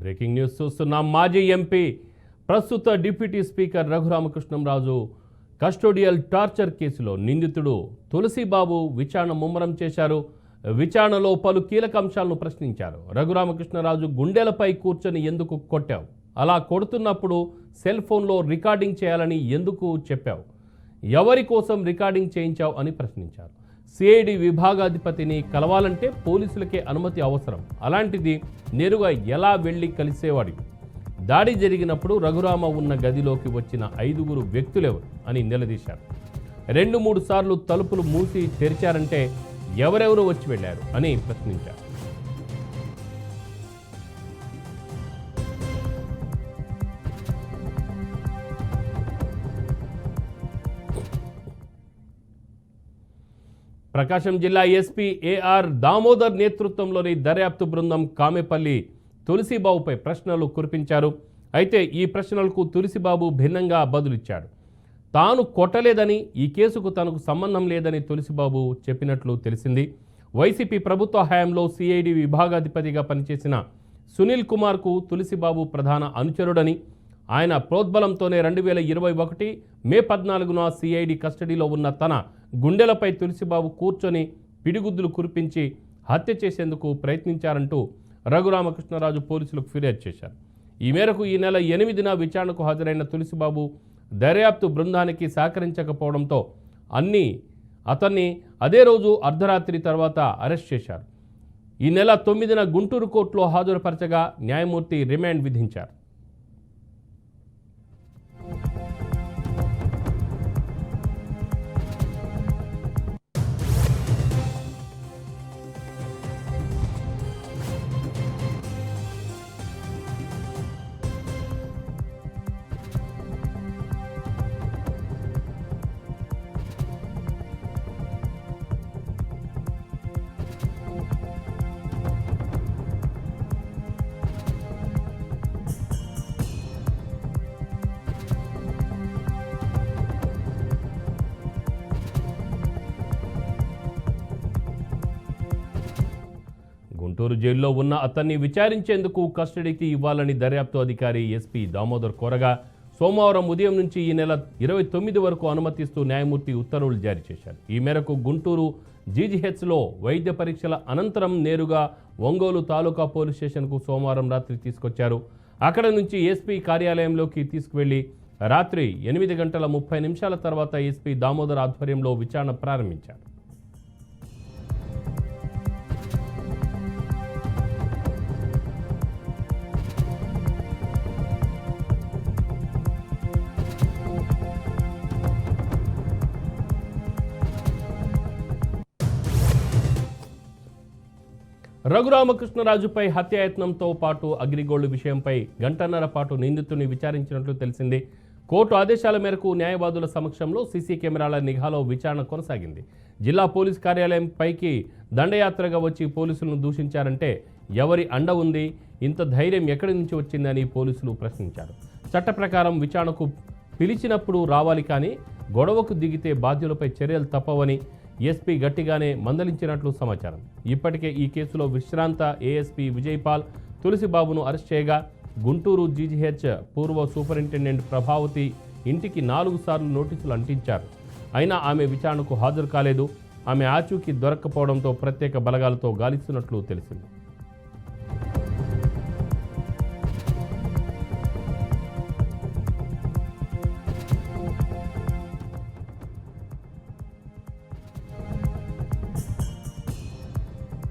Breaking news చూస్తున్నాం. మాజీ MP ప్రస్తుత deputy speaker Raghurama Krishnam Raju custodial torture కేసులో నిందితుడు తులసిబాబు విచారణ ముమ్మరం చేశారు. విచారణలో పలు కీలక అంశాలను ప్రశ్నించారు. రఘురామకృష్ణరాజు గుండెలపై కూర్చొని ఎందుకు కొట్టావు, అలా కొడుతున్నప్పుడు సెల్ ఫోన్లో రికార్డింగ్ చేయాలని ఎందుకు చెప్పావు, ఎవరి కోసం రికార్డింగ్ చేయించావు అని ప్రశ్నించారు. సిఐడి విభాగాధిపతిని కలవాలంటే పోలీసులకే అనుమతి అవసరం, అలాంటిది నేరుగా ఎలా వెళ్ళి కలిసేవాడి? దాడి జరిగినప్పుడు రఘురామ ఉన్న గదిలోకి వచ్చిన 5 వ్యక్తులెవరు అని నిలదీశారు. 2-3 సార్లు తలుపులు మూసి తెరిచారంటే ఎవరెవరు వచ్చి వెళ్ళారు అని ప్రశ్నించారు. ప్రకాశం జిల్లా ఎస్పీ ఏఆర్ దామోదర్ నేతృత్వంలోని దర్యాప్తు బృందం కామెపల్లి తులసిబాబుపై ప్రశ్నలు కురిపించారు. అయితే ఈ ప్రశ్నలకు తులసిబాబు భిన్నంగా బదులిచ్చాడు. తాను కొట్టలేదని, ఈ కేసుకు తనకు సంబంధం లేదని తులసిబాబు చెప్పినట్లు తెలిసింది. వైసీపీ ప్రభుత్వ హయాంలో సిఐడి విభాగాధిపతిగా పనిచేసిన సునీల్ కుమార్కు తులసిబాబు ప్రధాన అనుచరుడని, ఆయన ప్రోద్బలంతోనే 2021 మే 14న సిఐడి కస్టడీలో ఉన్న తన గుండెలపై తులసిబాబు కూర్చొని పిడిగుద్దులు కురిపించి హత్య చేసేందుకు ప్రయత్నించారంటూ రఘురామకృష్ణరాజు పోలీసులకు ఫిర్యాదు చేశారు. ఈ మేరకు ఈ నెల 8న విచారణకు హాజరైన తులసిబాబు దర్యాప్తు బృందానికి సహకరించకపోవడంతో అతన్ని అదే రోజు అర్ధరాత్రి తర్వాత అరెస్ట్ చేశారు. ఈ నెల 9న గుంటూరు కోర్టులో హాజరుపరచగా న్యాయమూర్తి రిమాండ్ విధించారు. గుంటూరు జైల్లో ఉన్న అతన్ని విచారించేందుకు కస్టడీకి ఇవ్వాలని దర్యాప్తు అధికారి ఎస్పీ దామోదర్ కోరగా సోమవారం ఉదయం నుంచి ఈ నెల 29 వరకు అనుమతిస్తూ న్యాయమూర్తి ఉత్తర్వులు జారీ చేశారు. ఈ మేరకు గుంటూరు జీజీహెచ్లో వైద్య పరీక్షల అనంతరం నేరుగా ఒంగోలు తాలూకా పోలీస్ స్టేషన్కు సోమవారం రాత్రి తీసుకొచ్చారు. అక్కడ నుంచి ఎస్పీ కార్యాలయంలోకి తీసుకువెళ్లి రాత్రి 8:30 తర్వాత ఎస్పీ దామోదర్ ఆధ్వర్యంలో విచారణ ప్రారంభించారు. రఘురామకృష్ణరాజుపై హత్యాయత్నంతో పాటు అగ్రిగోల్డ్ విషయంపై గంటన్నర పాటు నిందితుడిని విచారించినట్లు తెలిసింది. కోర్టు ఆదేశాల మేరకు న్యాయవాదుల సమక్షంలో సీసీ కెమెరాల నిఘాలో విచారణ కొనసాగింది. జిల్లా పోలీస్ కార్యాలయం పైకి దండయాత్రగా వచ్చి పోలీసులను దూషించారంటే ఎవరి అండ ఉంది, ఇంత ధైర్యం ఎక్కడి నుంచి వచ్చిందని పోలీసులు ప్రశ్నించారు. చట్ట ప్రకారం విచారణకు పిలిచినప్పుడు రావాలి, కానీ గొడవకు దిగితే బాధ్యులపై చర్యలు తప్పవని ఎస్పీ గట్టిగానే మందలించినట్లు సమాచారం. ఇప్పటికే ఈ కేసులో విశ్రాంత ఏఎస్పీ విజయపాల్ తులసిబాబును అరెస్ట్ చేయగా గుంటూరు జీజీహెచ్ పూర్వ సూపరింటెండెంట్ ప్రభావతి ఇంటికి 4 సార్లు నోటీసులు అంటించారు. అయినా ఆమె విచారణకు హాజరు కాలేదు. ఆమె ఆచూకీ దొరక్కపోవడంతో ప్రత్యేక బలగాలతో గాలిస్తున్నట్లు తెలిసింది.